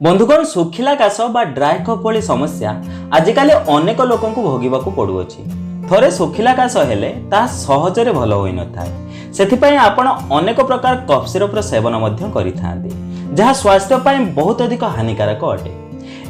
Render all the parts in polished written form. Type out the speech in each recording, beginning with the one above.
बंधुगण सुखिला काश बा ड्राई कफ भली समस्या आजिकाली अनेक लोक भोगवाक पड़ुअछि। थरे सुखिला काश हेले ता सहजरे भल होई न थाए। सेथिपई आपण अनेक प्रकार कफ सिरप सेवन मध्य करिथांती, जहा स्वास्थ्य पई बहुत अधिक हानिकारक अटे।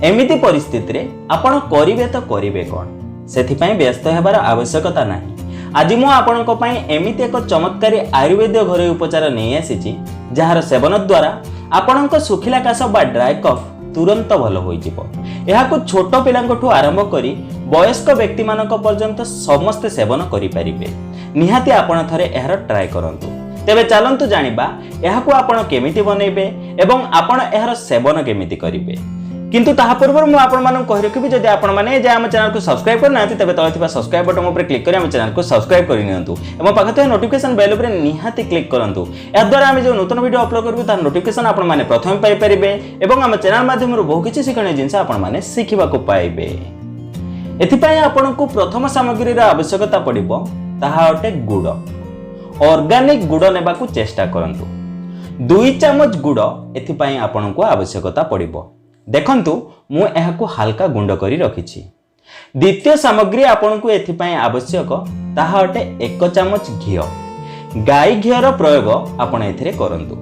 एमिति परिस्थिति रे आपण करिवे तो करिवे कोन, सेथिपई व्यस्त हेबार आवश्यकता नाही। आज मु आपनको पई एमिति एक चमत्कारी आयुर्वेद घरोई उपचार नै आसीछि, जहार सेवन द्वारा आपणक सुखिला काश बा ड्राई कफ तुरंत भल होइजिवो। एहाकु छोट पिलांकठू आरंभ करी वयस्क व्यक्ति मानक पर्यंत समस्त सेवन करि परिबे। निहाती आपण थरे एहार ट्राई करंतु। तेबे चलंतु जानिबा एहाकु आपण केमिति बनेबे एवं आपण एहार सेवन केमिति करिवे। किंतु ताहा पूर्व मु आपण मानक कहि रखिबि, जदि आपण माने जे हम चैनल को सब्सक्राइब करना तेबे तळे थिबा सब्सक्राइब बटन ऊपर क्लिक करी हम चैनल को सब्सक्राइब करि नियंतु एवं पाखते नोटिफिकेशन बेल ऊपर निहाती क्लिक करंतु। या द्वारा हम जो नूतन वीडियो अपलोड करबु तार नोटिफिकेशन आपण माने प्रथम पाई परिबे एवं हम चैनल माध्यम रो बहु किछि शिखणे जिंस आपण माने शिखिबा को पाइबे। एथिपई आपण को प्रथम सामग्री रा आवश्यकता पड़िबो, ताहा अटे गुड़। ऑर्गेनिक गुड़ नेबा को चेष्टा करंतु। 2 चम्मच गुड़ एथिपई आपण को आवश्यकता पड़िबो। देखंतु मु एहाकु हल्का गुंड करी रखिछि। द्वितीय सामग्री आपण को एथिपई आवश्यक ताहा अटे 1 चम्मच घिओ। गाई घिओर प्रयोग आपण एथिरे करंतु।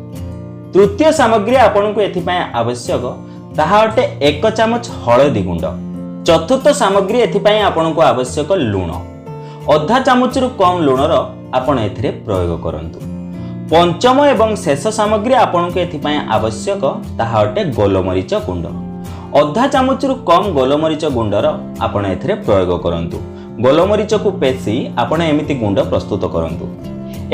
तृतीय सामग्री आपण को एथिपई आवश्यक ताहा अटे 1 चम्मच हळदी गुंड। चतुर्थ सामग्री एथिपई आपण को आवश्यक लूण। आधा चम्मच रु कम लूणर आपण एथिरे प्रयोग करंतु। पंचम एवं शेष सामग्री आपण को एथिपई आवश्यक ताहा अटे गोलमरीच गुंड। आधा चम्मच रु कम गोलमरीच गुंडर आपण एथिरे प्रयोग करंतु। गोलमरीच को पेसी आपण एमिति गुंड प्रस्तुत करंतु।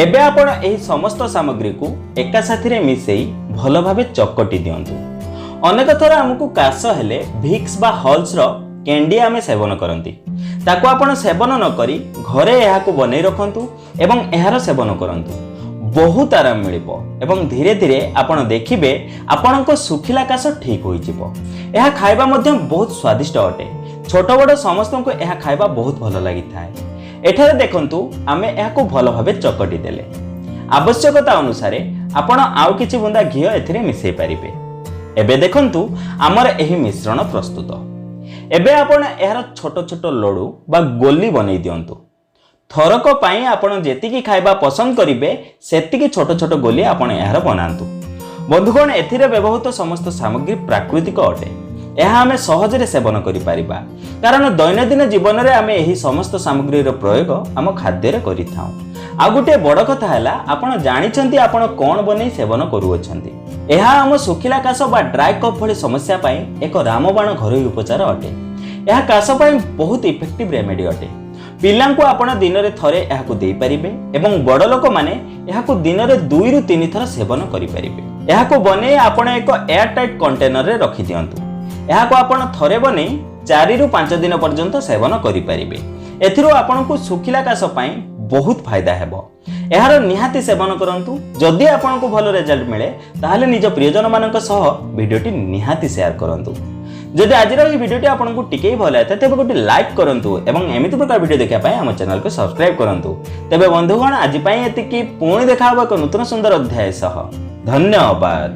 एबे आपण एही समस्त सामग्री को एका साथी मिसेई भल भाबे चकटी दियंतु। अनेक थर हमकु काश हेले भिक्स बा हॉल्स रो कैंडी आमे सेवन करंती, ताको आपण सेवन न करी घरे एहाकु बनै रखंतु एवं एहार सेवन करंतु। बहुत आराम मिलिबो एवं धीरे धीरे आपण देखिबे आपणको सुखिला काश ठीक होई जिवो। एहा खाइबा मध्य बहुत स्वादिष्ट अटे। छोट बड़ समस्त को एहा खाइबा बहुत भल लागि थाए। एठारे देखंतु आमे एहाकु भल भाबे चकटी देले। आवश्यकता अनुसार आपण आउ किछि बुंदा घिओ एथिरे मिसै परिबे। एबे देखंतु हमर एही मिश्रण प्रस्तुत। एबे आपण एहार छोट छोट लड्डू बा गोली बनै दियंतु। थरक पाई आपण जेतिकी खाइबा पसंद करिवे सेतिकी छोट छोट गोली आपण एहार बनांतु। बंधुगण एथिरे व्यवहृत समस्त सामग्री प्राकृतिक अटे। एहा हमें सहजरे सेवन करि परिबा, कारण दैनंदिन जीवन रे हमें एही समस्त सामग्री रो प्रयोग हम खाद्य रे करिथाउ। आ गुटे बड़ कथा हैला आपण जानिछंती आपण कोन बनै सेवन करूछंती। एहा हम सुखिला काश बा ड्राई कफ भली समस्या पई एक रामबाण घरोई उपचार अटे। एहा काश पई बहुत इफेक्टिव रेमेडी अटे। पिलांको आपण दिन रे थरे एहाकु देई परिबे एवं बड़ लोक माने एहाकु दिन रे 2 रु 3 थर सेवन करि परिबे। एहाकु बने आपण एक एयर टाइट कंटेनर रे रखि दियंतु। एहाकु आपण थरे बने 4 रु 5 दिन पर्यंत सेवन करि परिबे। एथिरो आपणकु सुखिला काश पई बहुत फायदा हेबो। एहार निहाती सेवन करंतु। जदि आपणकु भल रिजल्ट मिले ताहाले निज प्रियजन मानक सह वीडियोटी निहाती शेयर करंतु। जदि आज भिडियोटी आपको टिके भल है तेज गोटे लाइक करूँ एवं एमती प्रकार वीडियो देखापी आम चैनल को सब्सक्राइब करूँ। तेज बंधुगण आज पुणी देखा एक नूतन सुंदर अध्याय सह। धन्यवाद।